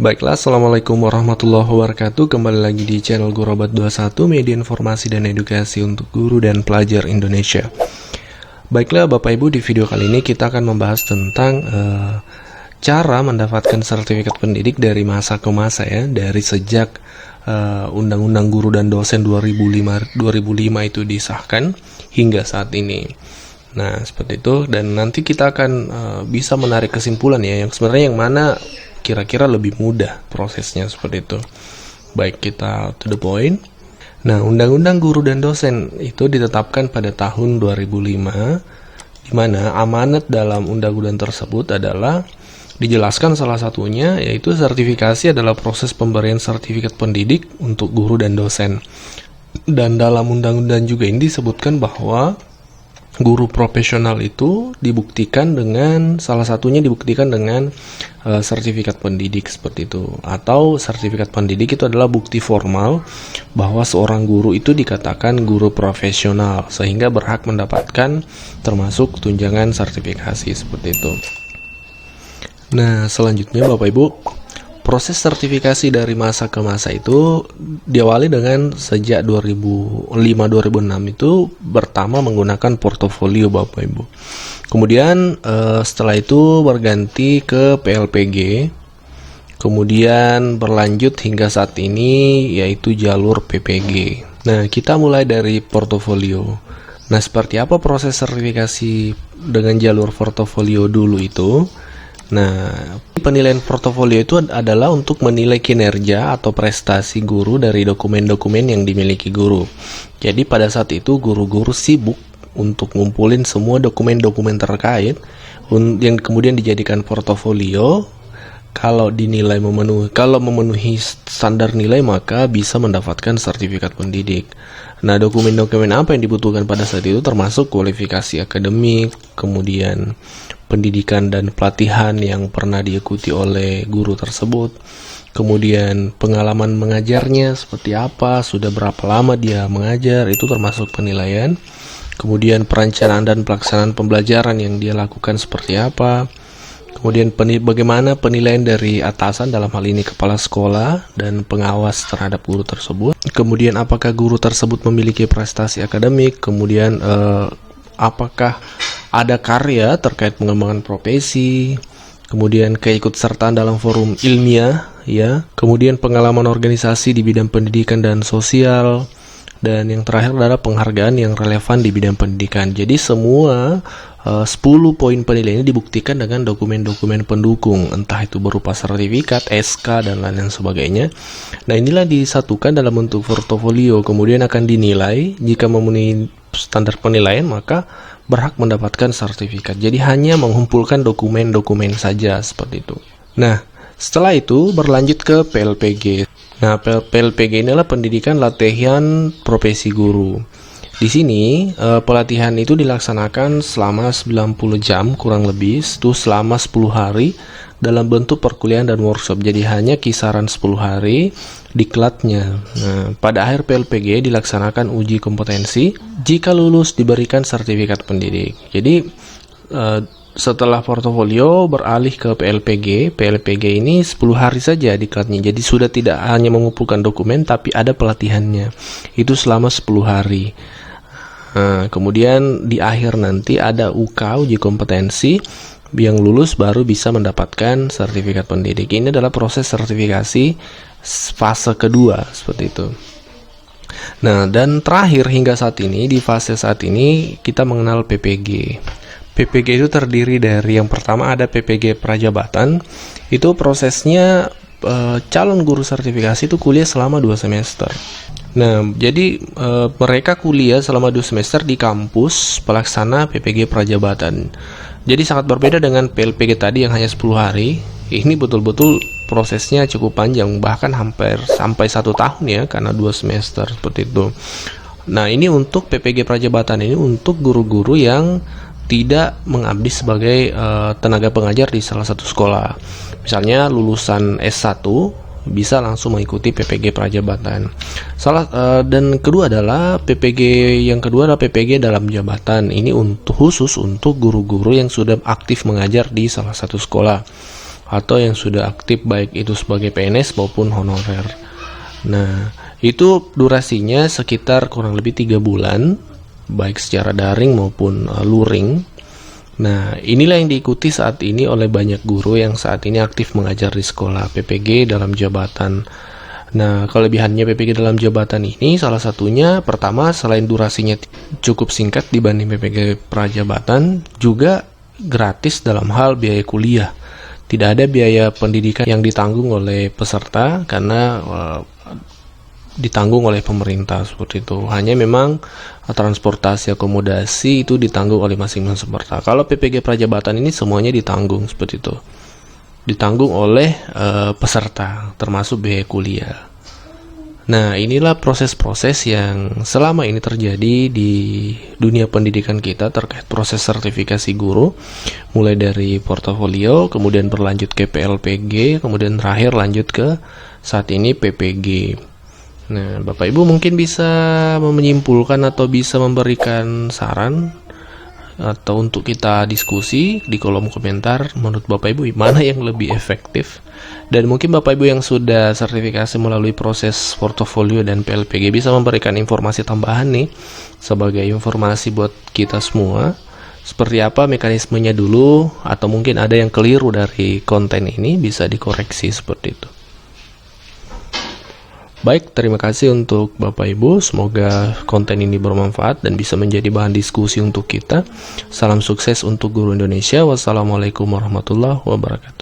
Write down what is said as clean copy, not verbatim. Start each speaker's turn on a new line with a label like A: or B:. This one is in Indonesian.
A: Baiklah, Assalamualaikum warahmatullahi wabarakatuh. Kembali lagi di channel Gurobat21, media informasi dan edukasi untuk guru dan pelajar Indonesia. Baiklah Bapak Ibu, di video kali ini kita akan membahas tentang cara mendapatkan sertifikat pendidik dari masa ke masa ya, dari sejak Undang-Undang Guru dan Dosen 2005 itu disahkan hingga saat ini. Nah, seperti itu, dan nanti kita akan bisa menarik kesimpulan ya, yang sebenarnya yang mana kira-kira lebih mudah prosesnya, seperti itu. Baik, kita to the point. Nah, Undang-Undang Guru dan Dosen itu ditetapkan pada tahun 2005, di mana amanat dalam undang-undang tersebut adalah dijelaskan salah satunya yaitu sertifikasi adalah proses pemberian sertifikat pendidik untuk guru dan dosen. Dan dalam undang-undang juga ini disebutkan bahwa guru profesional itu dibuktikan dengan sertifikat pendidik, seperti itu. Atau sertifikat pendidik itu adalah bukti formal bahwa seorang guru itu dikatakan guru profesional sehingga berhak mendapatkan termasuk tunjangan sertifikasi, seperti itu. Nah, selanjutnya Bapak Ibu, proses sertifikasi dari masa ke masa itu diawali dengan sejak 2005-2006 itu pertama menggunakan portofolio Bapak Ibu. Kemudian setelah itu berganti ke PLPG. Kemudian berlanjut hingga saat ini yaitu jalur PPG. Nah, kita mulai dari portofolio. Nah, seperti apa proses sertifikasi dengan jalur portofolio dulu itu? Nah, penilaian portofolio itu adalah untuk menilai kinerja atau prestasi guru dari dokumen-dokumen yang dimiliki guru. Jadi pada saat itu guru-guru sibuk untuk ngumpulin semua dokumen-dokumen terkait yang kemudian dijadikan portofolio. Kalau memenuhi standar nilai, maka bisa mendapatkan sertifikat pendidik. Nah, dokumen-dokumen apa yang dibutuhkan pada saat itu termasuk kualifikasi akademik, kemudian pendidikan dan pelatihan yang pernah diikuti oleh guru tersebut, kemudian pengalaman mengajarnya seperti apa, sudah berapa lama dia mengajar, itu termasuk penilaian. Kemudian perencanaan dan pelaksanaan pembelajaran yang dia lakukan seperti apa. Kemudian bagaimana penilaian dari atasan, dalam hal ini kepala sekolah dan pengawas terhadap guru tersebut. Kemudian apakah guru tersebut memiliki prestasi akademik. Kemudian apakah ada karya terkait pengembangan profesi. Kemudian keikutsertaan dalam forum ilmiah ya. Kemudian pengalaman organisasi di bidang pendidikan dan sosial. Dan yang terakhir adalah penghargaan yang relevan di bidang pendidikan. Jadi semua 10 poin penilaian ini dibuktikan dengan dokumen-dokumen pendukung, entah itu berupa sertifikat, SK, dan lain-lain sebagainya. Nah, inilah disatukan dalam bentuk portofolio, kemudian akan dinilai. Jika memenuhi standar penilaian, maka berhak mendapatkan sertifikat. Jadi hanya mengumpulkan dokumen-dokumen saja, seperti itu. Nah, setelah itu berlanjut ke PLPG. Nah, PLPG inilah pendidikan latihan profesi guru. Di sini pelatihan itu dilaksanakan selama 90 jam kurang lebih, itu selama 10 hari dalam bentuk perkuliahan dan workshop. Jadi hanya kisaran 10 hari diklatnya. Nah, pada akhir PLPG dilaksanakan uji kompetensi. Jika lulus diberikan sertifikat pendidik. Jadi setelah portofolio beralih ke PLPG. PLPG ini 10 hari saja diklatnya. Jadi sudah tidak hanya mengumpulkan dokumen tapi ada pelatihannya. Itu selama 10 hari. Nah, kemudian di akhir nanti ada UK, uji kompetensi, yang lulus baru bisa mendapatkan sertifikat pendidik. Ini adalah proses sertifikasi fase kedua, seperti itu. Nah, dan terakhir hingga saat ini, di fase saat ini kita mengenal PPG. PPG itu terdiri dari, yang pertama ada PPG Prajabatan. Itu prosesnya calon guru sertifikasi itu kuliah selama 2 semester. Nah, jadi mereka kuliah selama 2 semester di kampus pelaksana PPG Prajabatan. Jadi sangat berbeda dengan PLPG tadi yang hanya 10 hari. Ini betul-betul prosesnya cukup panjang, bahkan hampir sampai 1 tahun ya, karena 2 semester seperti itu. Nah, ini untuk PPG Prajabatan ini untuk guru-guru yang tidak mengabdi sebagai tenaga pengajar di salah satu sekolah. Misalnya lulusan S1 bisa langsung mengikuti PPG Prajabatan. Dan kedua adalah PPG dalam jabatan. Ini khusus untuk guru-guru yang sudah aktif mengajar di salah satu sekolah. atau yang sudah aktif baik itu sebagai PNS maupun honorer. Nah, itu durasinya sekitar kurang lebih 3 bulan, baik secara daring maupun luring. Nah, inilah yang diikuti saat ini oleh banyak guru yang saat ini aktif mengajar di sekolah PPG dalam jabatan. Nah, kelebihannya PPG dalam jabatan ini salah satunya, pertama, selain durasinya cukup singkat dibanding PPG prajabatan, juga gratis dalam hal biaya kuliah. Tidak ada biaya pendidikan yang ditanggung oleh peserta karena ditanggung oleh pemerintah seperti itu. Hanya memang transportasi akomodasi itu ditanggung oleh masing-masing peserta. Kalau PPG prajabatan ini semuanya ditanggung seperti itu. Ditanggung oleh peserta termasuk biaya kuliah. Nah, inilah proses-proses yang selama ini terjadi di dunia pendidikan kita terkait proses sertifikasi guru, mulai dari portofolio, kemudian berlanjut ke PLPG, kemudian terakhir lanjut ke saat ini PPG. Nah, Bapak Ibu mungkin bisa menyimpulkan atau bisa memberikan saran atau untuk kita diskusi di kolom komentar, menurut Bapak Ibu mana yang lebih efektif. Dan mungkin Bapak Ibu yang sudah sertifikasi melalui proses portofolio dan PLPG bisa memberikan informasi tambahan nih sebagai informasi buat kita semua, seperti apa mekanismenya dulu, atau mungkin ada yang keliru dari konten ini bisa dikoreksi seperti itu. Baik, terima kasih untuk Bapak Ibu. Semoga konten ini bermanfaat dan bisa menjadi bahan diskusi untuk kita. Salam sukses untuk guru Indonesia. Wassalamualaikum warahmatullahi wabarakatuh.